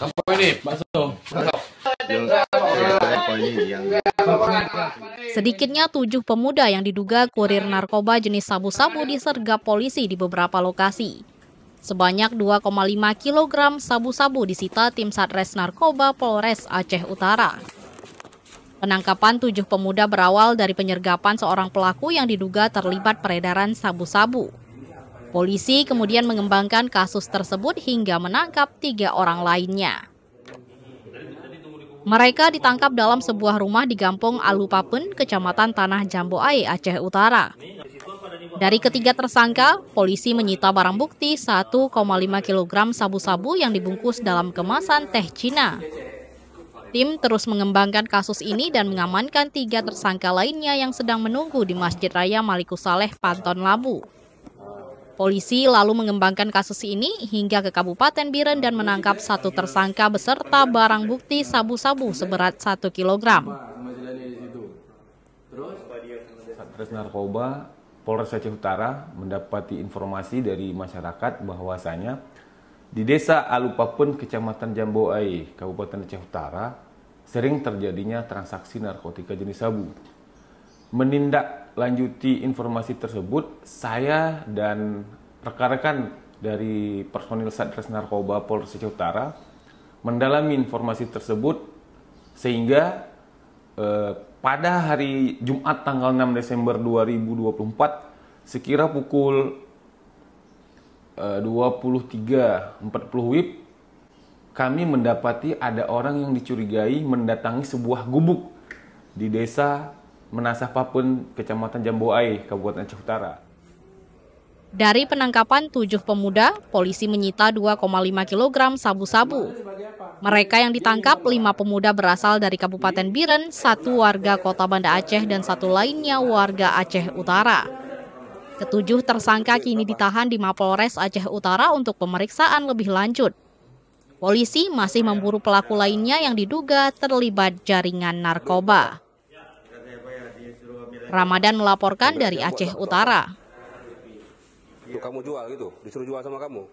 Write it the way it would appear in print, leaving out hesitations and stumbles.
Apa ini? Bakso. Sedikitnya 7 pemuda yang diduga kurir narkoba jenis sabu-sabu disergap polisi di beberapa lokasi. Sebanyak 2,5 kg sabu-sabu disita tim Satres Narkoba Polres Aceh Utara. Penangkapan 7 pemuda berawal dari penyergapan seorang pelaku yang diduga terlibat peredaran sabu-sabu. Polisi kemudian mengembangkan kasus tersebut hingga menangkap 3 orang lainnya. Mereka ditangkap dalam sebuah rumah di Gampong Alupapen, Kecamatan Tanah Jamboai, Aceh Utara. Dari ketiga tersangka, polisi menyita barang bukti 1,5 kg sabu-sabu yang dibungkus dalam kemasan teh Cina. Tim terus mengembangkan kasus ini dan mengamankan 3 tersangka lainnya yang sedang menunggu di Masjid Raya Malikussaleh, Panton Labu. Polisi lalu mengembangkan kasus ini hingga ke Kabupaten Biren dan menangkap 1 tersangka beserta barang bukti sabu-sabu seberat 1 kg. Satres Narkoba Polres Aceh Utara mendapati informasi dari masyarakat bahwasanya di Desa Alupapen, Kecamatan Jamboai, Kabupaten Aceh Utara, sering terjadinya transaksi narkotika jenis sabu. Menindaklanjuti informasi tersebut, saya dan rekan-rekan dari personil Satres Narkoba Polres Aceh Utara mendalami informasi tersebut sehingga pada hari Jumat tanggal 6 Desember 2024 sekira pukul 23.40 WIB kami mendapati ada orang yang dicurigai mendatangi sebuah gubuk di Desa Menasah-Papen, Kecamatan Jamboai, Kabupaten Aceh Utara. Dari penangkapan 7 pemuda, polisi menyita 2,5 kg sabu-sabu. Mereka yang ditangkap 5 pemuda berasal dari Kabupaten Biren, 1 warga Kota Banda Aceh dan 1 lainnya warga Aceh Utara. Ketujuh tersangka kini ditahan di Mapolres Aceh Utara untuk pemeriksaan lebih lanjut. Polisi masih memburu pelaku lainnya yang diduga terlibat jaringan narkoba. Ramadan melaporkan dari Aceh Utara. Kamu jual gitu, disuruh jual sama kamu?